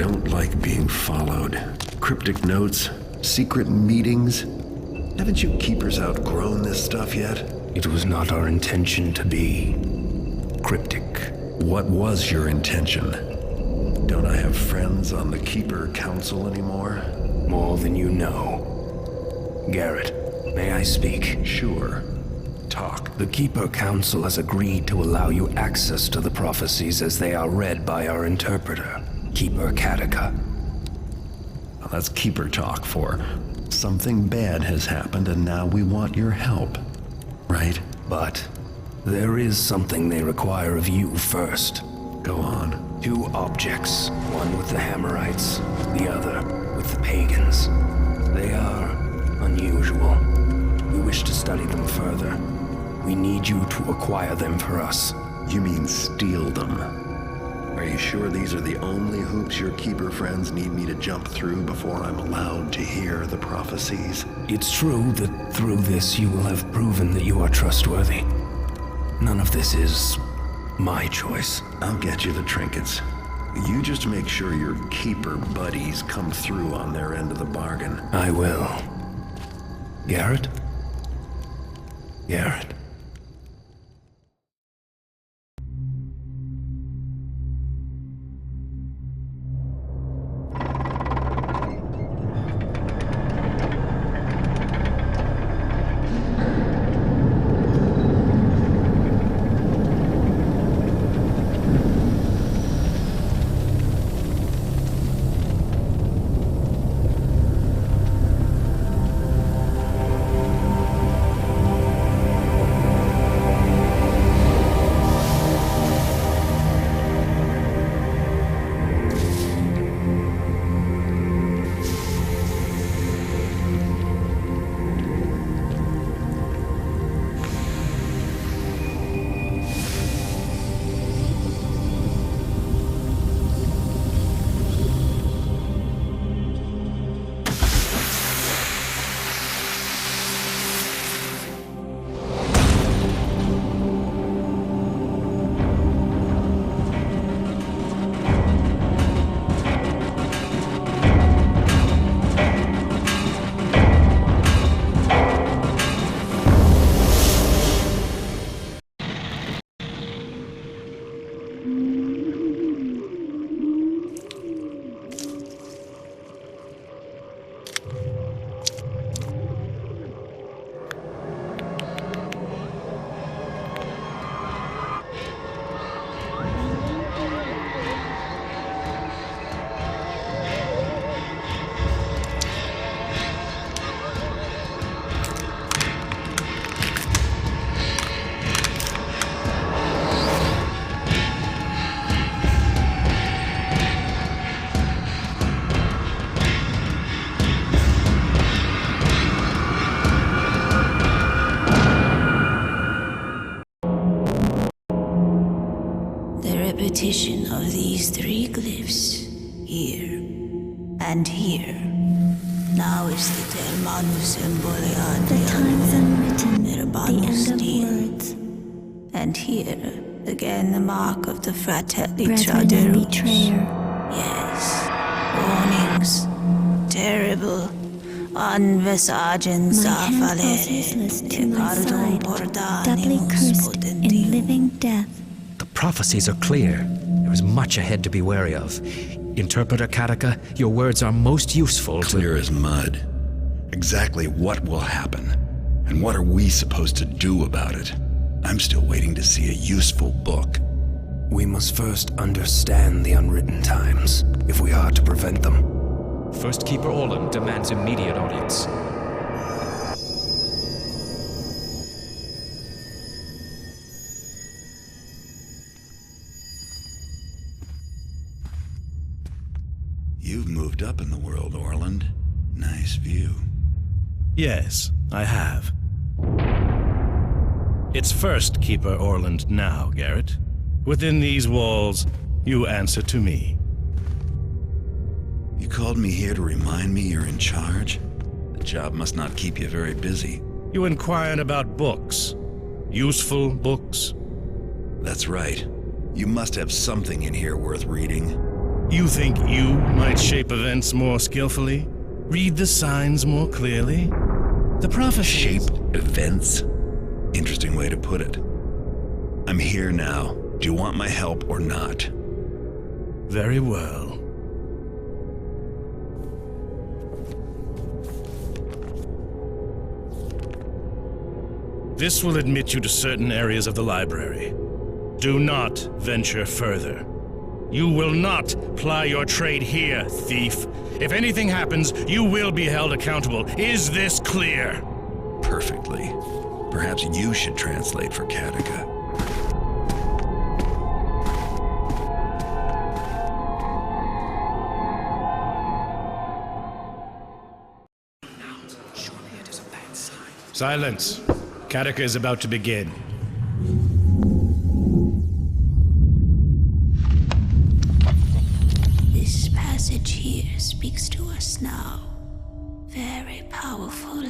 don't like being followed. Cryptic notes, secret meetings. Haven't you keepers outgrown this stuff yet? It was not our intention to be cryptic. What was your intention? Don't I have friends on the Keeper Council anymore? More than you know. Garrett, may I speak? Sure. Talk. The Keeper Council has agreed to allow you access to the prophecies as they are read by our interpreter, Keeper Kataka. Well, that's Keeper talk for something bad has happened and now we want your help. Right? But there is something they require of you first. Go on. 2 objects, one with the Hammerites, the other with the Pagans. They are unusual. We wish to study them further. We need you to acquire them for us. You mean steal them? Are you sure these are the only hoops your Keeper friends need me to jump through before I'm allowed to hear the prophecies? It's true that through this you will have proven that you are trustworthy. None of this is my choice. I'll get you the trinkets. You just make sure your Keeper buddies come through on their end of the bargain. I will. Garrett? Garrett. Repetition of these 3 glyphs, here and here. Now is the Termanus Embolian. The time's unwritten, the end of Steel. words. And here, again the mark of the Fratelli Brethren and Traderus. betrayer. Yes, warnings, terrible, unvesagens My a hand falls falere, useless to de my pardon side, doubly portanimus cursed in potentium. living death. The prophecies are clear. There is much ahead to be wary of. Interpreter Kataka, your words are most useful to... Clear as mud. Exactly what will happen, and what are we supposed to do about it? I'm still waiting to see a useful book. We must first understand the unwritten times, if we are to prevent them. First Keeper Orland demands immediate audience. You've moved up in the world, Orland. Nice view. Yes, I have. It's First Keeper Orland now, Garrett. Within these walls, you answer to me. You called me here to remind me you're in charge? The job must not keep you very busy. You inquired about books. Useful books. That's right. You must have something in here worth reading. You think you might shape events more skillfully? Read the signs more clearly? The prophecies... Shape events? Interesting way to put it. I'm here now. Do you want my help or not? Very well. This will admit you to certain areas of the library. Do not venture further. You will not ply your trade here, thief. If anything happens, you will be held accountable. Is this clear? Perfectly. Perhaps you should translate for Katika. Silence. Katika is about to begin. This passage here speaks to us now. Very powerful.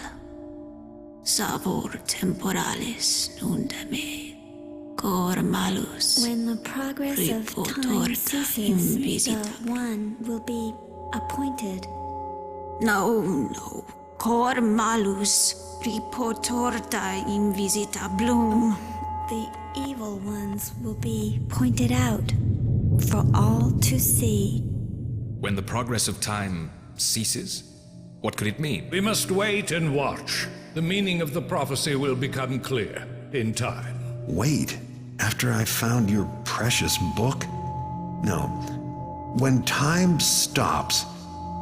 Savor temporalis nundame, cor malus. When the progress of time ceases, the one will be appointed. No. Cor malus, reportorta invisita bloom. The evil ones will be pointed out for all to see. When the progress of time ceases? What could it mean? We must wait and watch. The meaning of the prophecy will become clear in time. Wait, after I found your precious book? No. When time stops,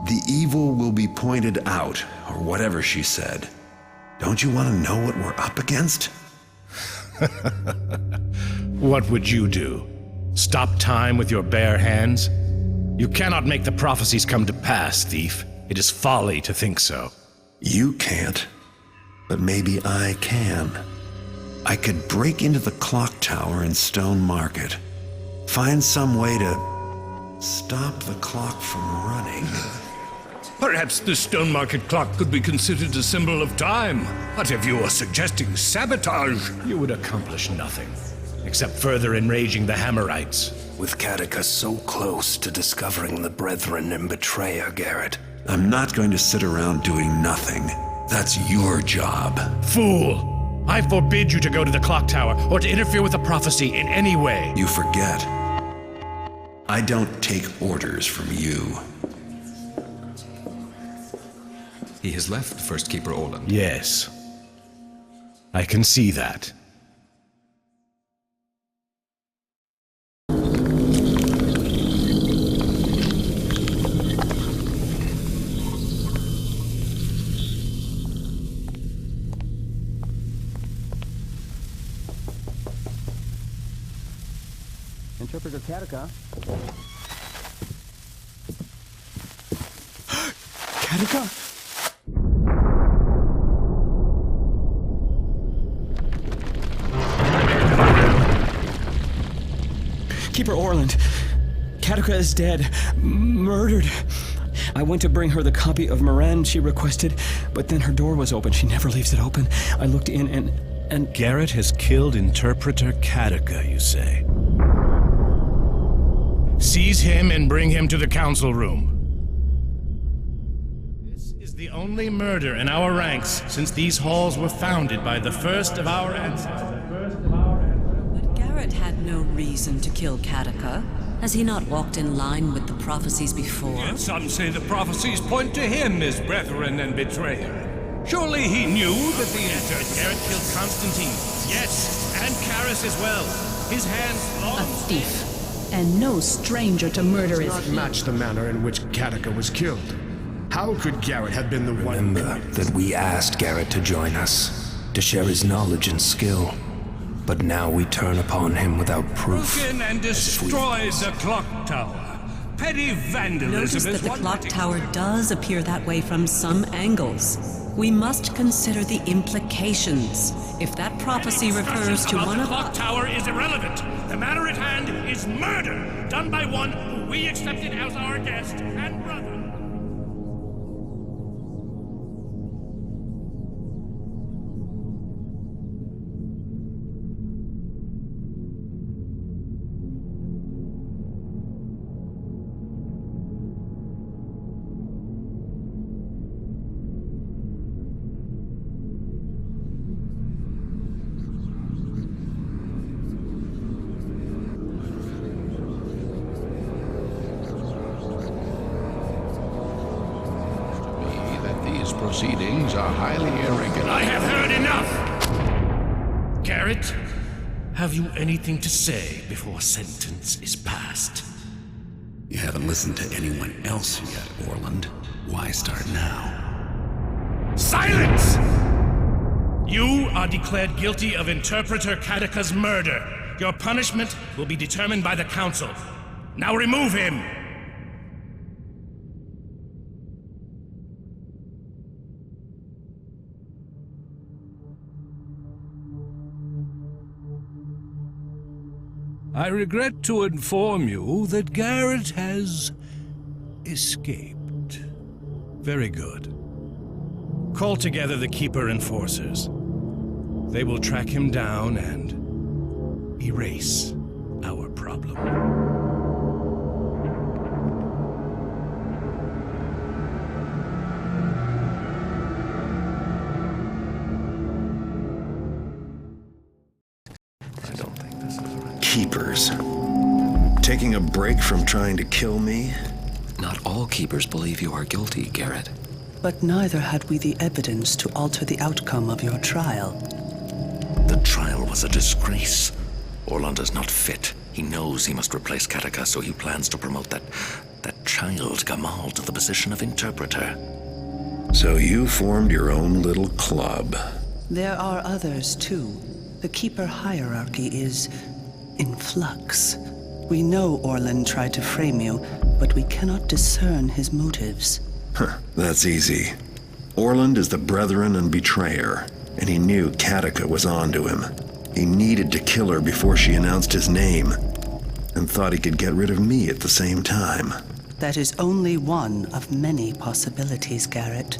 the evil will be pointed out, or whatever she said. Don't you want to know what we're up against? What would you do? Stop time with your bare hands? You cannot make the prophecies come to pass, thief. It is folly to think so. You can't, but maybe I can. I could break into the clock tower in Stone Market, find some way to stop the clock from running. Perhaps the Stone Market clock could be considered a symbol of time. But if you are suggesting sabotage... You would accomplish nothing, except further enraging the Hammerites. With Katika so close to discovering the Brethren and betrayer, Garrett. I'm not going to sit around doing nothing. That's your job. Fool! I forbid you to go to the clock tower or to interfere with the prophecy in any way. You forget. I don't take orders from you. He has left, First Keeper Orland. Yes. I can see that. Interpreter Katika. Katika? Keeper Orland, Katika is dead. Murdered. I went to bring her the copy of Moran she requested, but then her door was open. She never leaves it open. I looked in and... Garrett has killed Interpreter Katika, you say? Seize him and bring him to the council room. This is the only murder in our ranks since these halls were founded by the first of our ancestors. But Garrett had no reason to kill Katika. Has he not walked in line with the prophecies before? Yet some say the prophecies point to him as brethren and betrayer. Surely he knew that the Garrett killed Constantine. Yes, and Karis as well. His hands long... A thief, and no stranger to murder is he. Match the manner in which Katika was killed. How could Garrett have been the one? Remember that we asked Garrett to join us, to share his knowledge and skill. But now we turn upon him without proof. Broken and destroyed the clock tower. Petty vandalism. Notice that the clock tower does appear that way from some angles. We must consider the implications. If that prophecy refers to one of... The clock tower is irrelevant. The matter at hand is murder, done by one who we accepted as our guest and brother. his proceedings are highly irregular. I have heard enough! Garrett, have you anything to say before sentence is passed? You haven't listened to anyone else yet, Orland. Why start now? Silence! You are declared guilty of Interpreter Katika's murder. Your punishment will be determined by the Council. Now remove him! I regret to inform you that Garrett has escaped. Very good. Call together the Keeper Enforcers. They will track him down and erase our problem. Keepers. Taking a break from trying to kill me? Not all keepers believe you are guilty, Garrett. But neither had we the evidence to alter the outcome of your trial. The trial was a disgrace. Orland is not fit. He knows he must replace Katika, so he plans to promote that child Gamal to the position of interpreter. So you formed your own little club. There are others, too. The Keeper hierarchy is in flux. We know Orland tried to frame you, but we cannot discern his motives. That's easy. Orland is the brethren and betrayer, and he knew Katika was onto him. He needed to kill her before she announced his name, and thought he could get rid of me at the same time. That is only one of many possibilities, Garrett.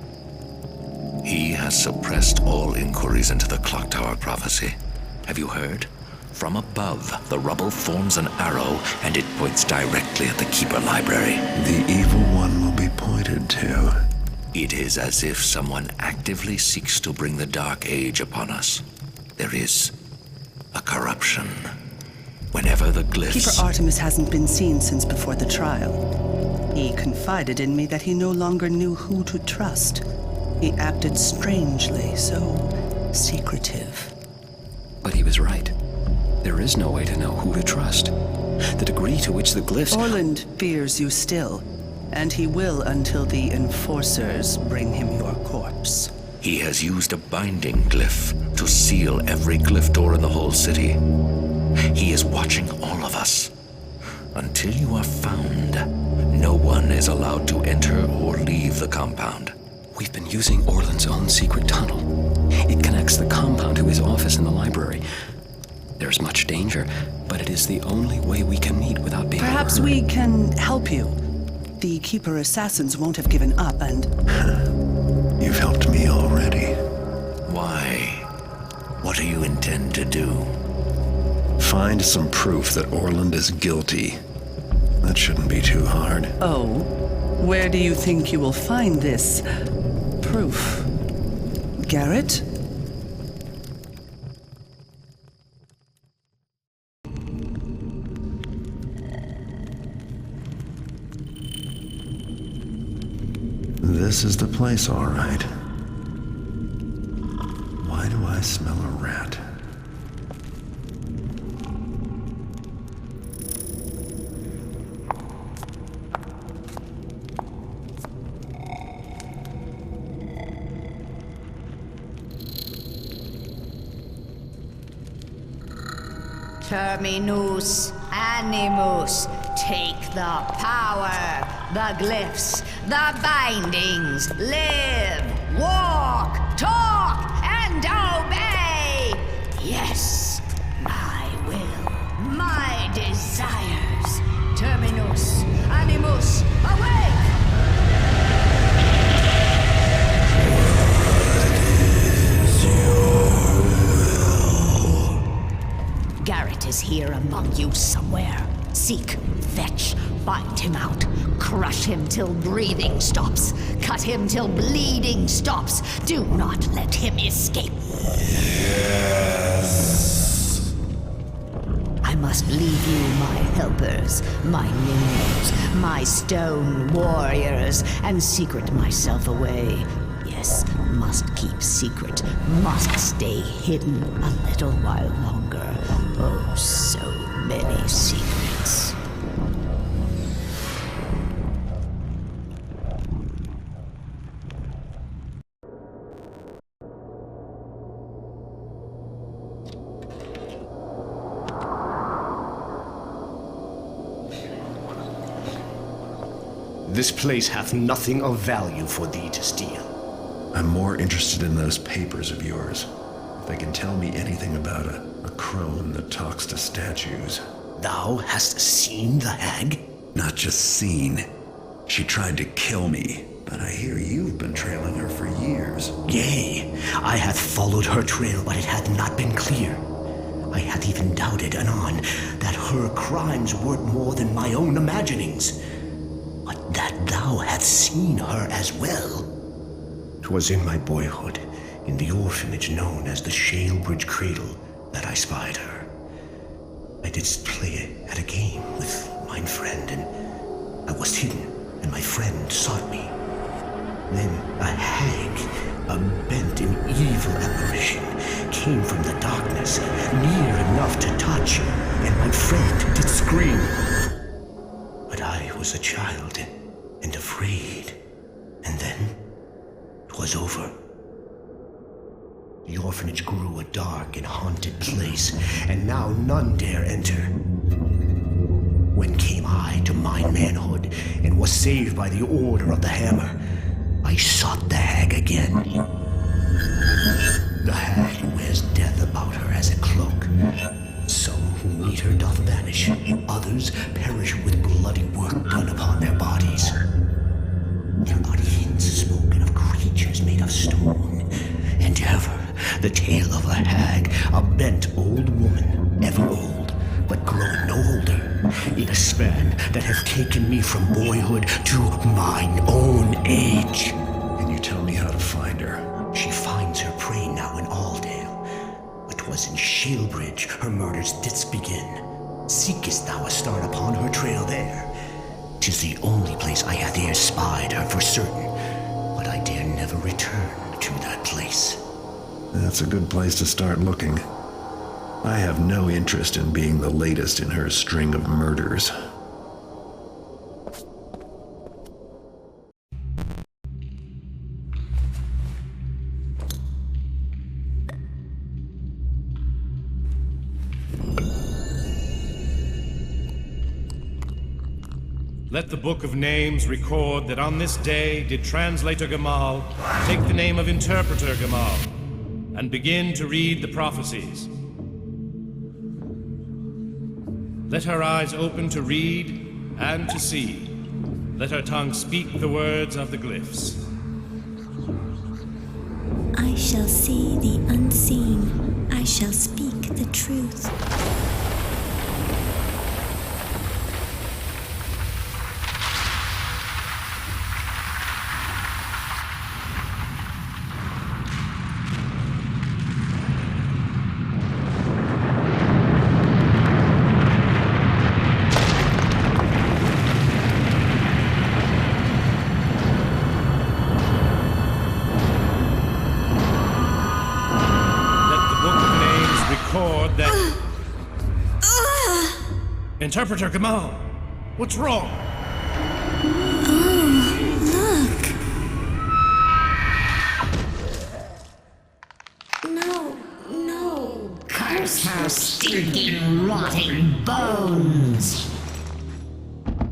He has suppressed all inquiries into the Clock Tower prophecy. Have you heard? From above, the rubble forms an arrow, and it points directly at the Keeper Library. The evil one will be pointed to. It is as if someone actively seeks to bring the Dark Age upon us. There is a corruption. Whenever the glyphs... Keeper Artemis hasn't been seen since before the trial. He confided in me that he no longer knew who to trust. He acted strangely, so secretive. But he was right. There is no way to know who to trust. The degree to which the glyphs... Orland fears you still, and he will until the Enforcers bring him your corpse. He has used a binding glyph to seal every glyph door in the whole city. He is watching all of us. Until you are found, no one is allowed to enter or leave the compound. We've been using Orland's own secret tunnel. It connects the compound to his office in the library. There's much danger, but it is the only way we can meet without being Perhaps overheard. we can help you. The Keeper assassins won't have given up, and... You've helped me already. Why? What do you intend to do? Find some proof that Orland is guilty. That shouldn't be too hard. Oh, where do you think you will find this proof? Garrett? This is the place, all right. Why do I smell a rat? Terminus animus. Take the power, the glyphs, the bindings. Live, walk, talk, and obey. Yes, my will, my desires. Terminus animus. Awake! Garrett is here among you somewhere. Seek, fetch, find him out. Crush him till breathing stops. Cut him till bleeding stops. Do not let him escape. Yes. I must leave you my helpers, my minions, my stone warriors, and secret myself away. darkness must keep secret, must stay hidden a little while longer. Oh, so many secrets. This place hath nothing of value for thee to steal. I'm more interested in those papers of yours. If they can tell me anything about a crone that talks to statues. Thou hast seen the hag? Not just seen. She tried to kill me, but I hear you've been trailing her for years. Yea, I hath followed her trail, but it hath not been clear. I hath even doubted anon that her crimes weren't more than my own imaginings. But that thou hadst seen her as well. 'Twas in my boyhood, in the orphanage known as the Shalebridge Cradle, that I spied her. I didst play at a game with mine friend, and I was hidden, and my friend sought me. Then a hag, a bent in evil apparition, came from the darkness, near enough to touch, and my friend did scream. But I was a child and afraid, and then 'twas over. The orphanage grew a dark and haunted place, and now none dare enter. When came I to mine manhood, and was saved by the order of the hammer, I sought the hag again. The hag wears death about her as a cloak. Some who meet her doth vanish, others perish with bloody work done upon their bodies. There are hints spoken of creatures made of stone, and ever the tale of a hag, a bent old woman, ever old, but growing no older, in a span that hath taken me from boyhood to mine own age. And you tell me how to find her? She finds her prey now in Aldale, but 'twas in Shalebridge her murders didst begin. Seekest thou a start upon her trail there? 'Tis the only place I hath e'er spied her for certain, but I dare never return to that place. That's a good place to start looking. I have no interest in being the latest in her string of murders. Let the Book of Names record that on this day did Translator Gamal take the name of Interpreter Gamal and begin to read the prophecies. Let her eyes open to read and to see. Let her tongue speak the words of the glyphs. I shall see the unseen. I shall speak the truth. Interpreter Gamal, what's wrong? Oh, look. No. Curse her stinking, rotting bones!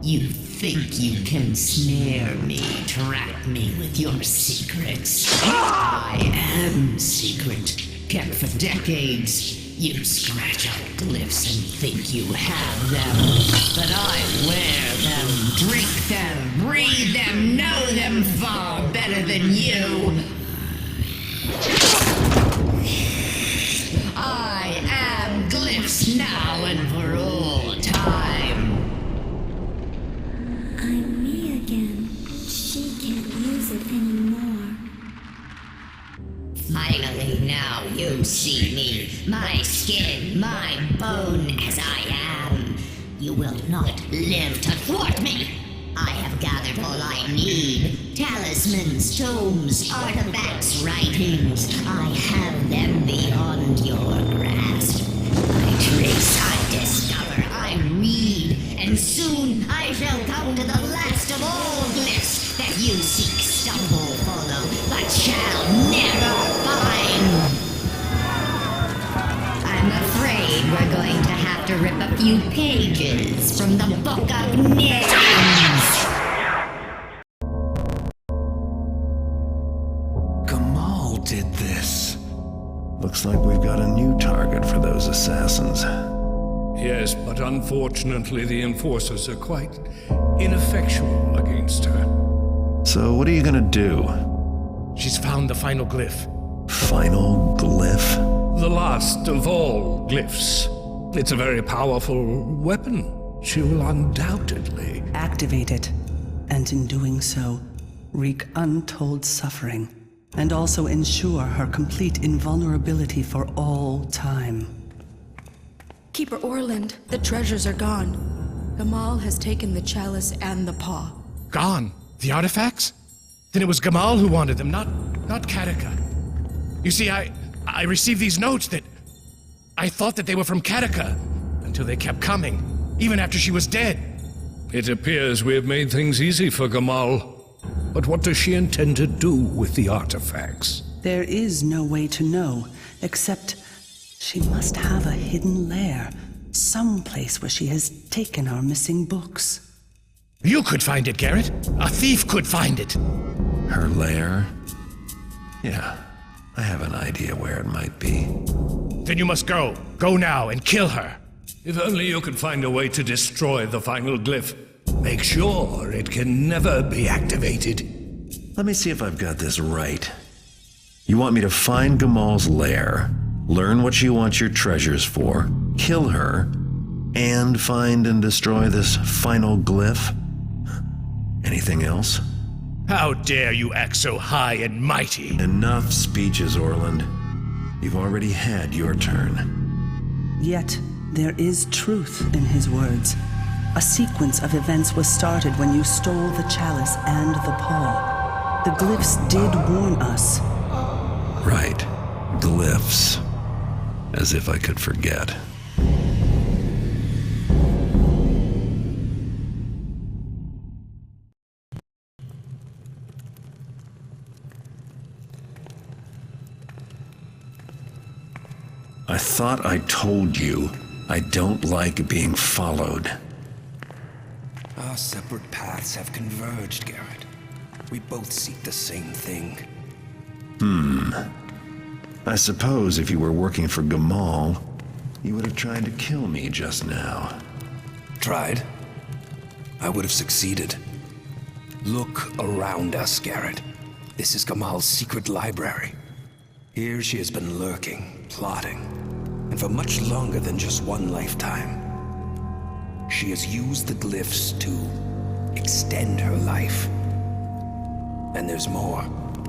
You think you can snare me, trap me with your secrets? I am secret, kept for decades. You scratch out glyphs and think you have them, but I wear them, drink them, breathe them, know them far better than you. I am glyphs now and for all time. I'm me again. She can't use it anymore. Finally, now you see me, my skin, my bone as I am. You will not live to thwart me. I have gathered all I need Talismans, tomes, artifacts, writings. I have them beyond your grasp. I trace, I discover, I read, and soon I shall come to the last of all glyphs that you seek, stumble, follow, but shall never find. I'm afraid we're going to have to rip a few pages from the Book of Names. Gamal did this. Looks like we've got a new target for those assassins. Yes, but unfortunately the enforcers are quite ineffectual against her. So what are you gonna do? She's found the final glyph. Final glyph? The last of all glyphs. It's a very powerful weapon. She will undoubtedly Activate it, and in doing so, wreak untold suffering, and also ensure her complete invulnerability for all time. Keeper Orland, the treasures are gone. Gamal has taken the chalice and the paw. Gone? The artifacts? Then it was Gamal who wanted them, not Katika. You see, I received these notes that I thought that they were from Katika until they kept coming, even after she was dead. It appears we have made things easy for Gamal. But what does she intend to do with the artifacts? There is no way to know, except she must have a hidden lair, someplace where she has taken our missing books. You could find it, Garrett. A thief could find it. Her lair? Yeah, I have an idea where it might be. Then you must go. Go now and kill her. If only you could find a way to destroy the final glyph. Make sure it can never be activated. Let me see if I've got this right. You want me to find Gamal's lair, learn what she wants your treasures for, kill her, and find and destroy this final glyph? Anything else? How dare you act so high and mighty? Enough speeches, Orland. You've already had your turn. Yet, there is truth in his words. A sequence of events was started when you stole the chalice and the paw. The glyphs did warn us. Right. Glyphs. As if I could forget. I thought I told you I don't like being followed. Our separate paths have converged, Garrett. We both seek the same thing. I suppose if you were working for Gamal, you would have tried to kill me just now. Tried? I would have succeeded. Look around us, Garrett. This is Gamal's secret library. Here she has been lurking, plotting, and for much longer than just one lifetime. She has used the glyphs to extend her life. And there's more.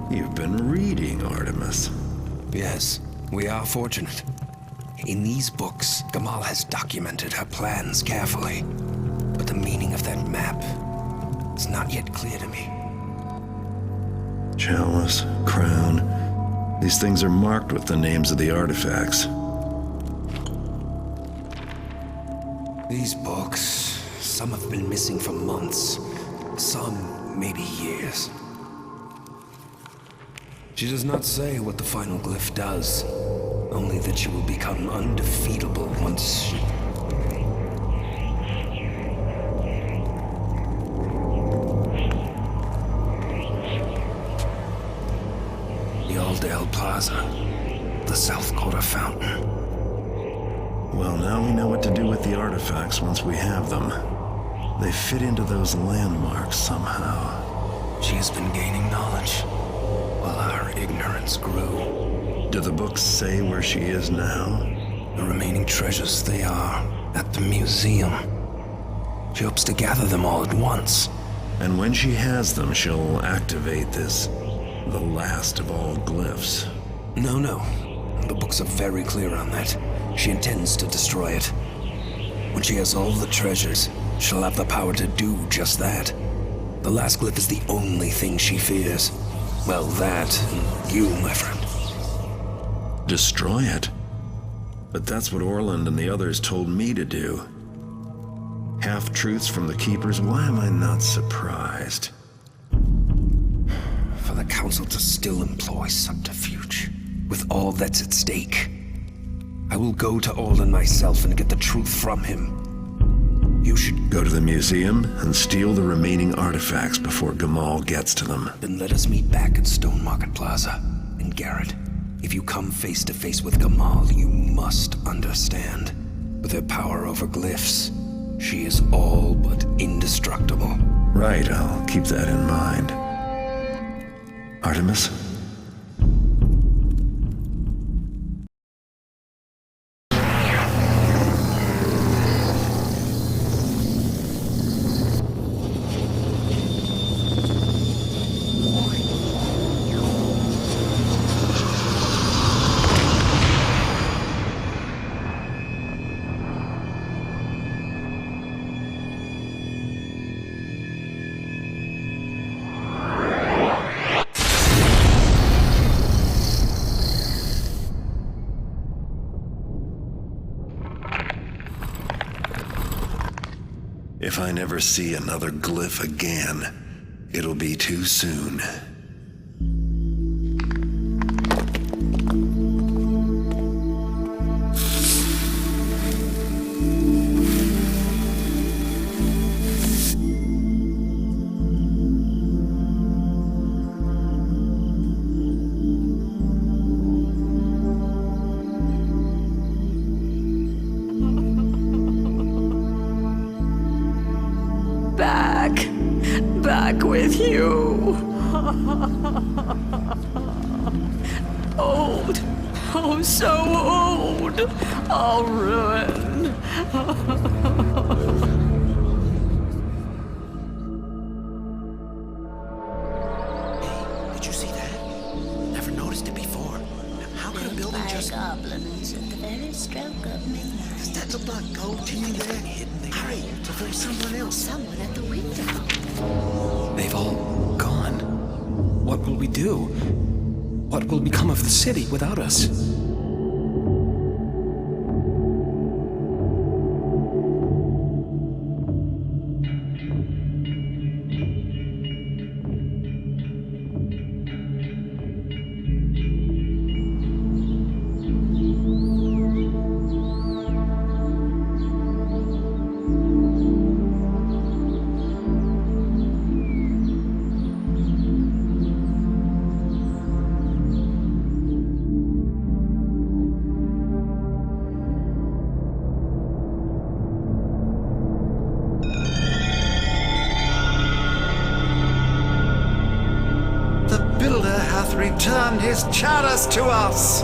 You've been reading, Artemis. Yes, we are fortunate. In these books, Gamal has documented her plans carefully. But the meaning of that map is not yet clear to me. Chalice, crown. These things are marked with the names of the artifacts. These books, some have been missing for months, some maybe years. She does not say what the final glyph does, only that she will become undefeatable once she... The Aldale Plaza, the South Quarter Fountain. Well, now we know what to do with the artifacts once we have them. They fit into those landmarks somehow. She has been gaining knowledge, while our ignorance grew. Do the books say where she is now? The remaining treasures, they are at the museum. She hopes to gather them all at once. And when she has them, she'll activate this, the last of all glyphs. No. The books are very clear on that. She intends to destroy it. When she has all the treasures, she'll have the power to do just that. The last glyph is the only thing she fears. Well, that, and you, my friend. Destroy it? But that's what Orland and the others told me to do. Half-truths from the Keepers, why am I not surprised? For the Council to still employ subterfuge, with all that's at stake. I will go to Orland myself and get the truth from him. You should go to the museum and steal the remaining artifacts before Gamal gets to them. Then let us meet back at Stone Market Plaza. And Garrett, if you come face to face with Gamal, you must understand. With her power over glyphs, she is all but indestructible. Right, I'll keep that in mind. Artemis? If I never see another glyph again, it'll be too soon. Back with you. Old. Oh, so old. All ruined. Did you see that? Never noticed it before. How could a building just... goblins at the very stroke of midnight. Does that look like gold to you there? Hurry, before someone else... Someone at the window. They've all gone. What will we do? What will become of the city without us? Returned his chalice to us!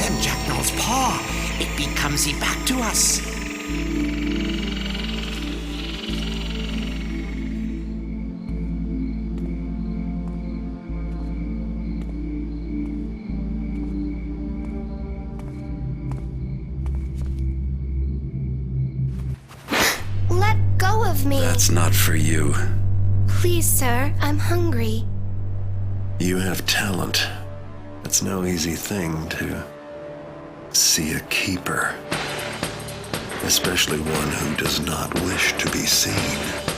Them Jacknall's paw! It becomes he back to us! Me. That's not for you. Please, sir, I'm hungry. You have talent. It's no easy thing to see a keeper, especially one who does not wish to be seen.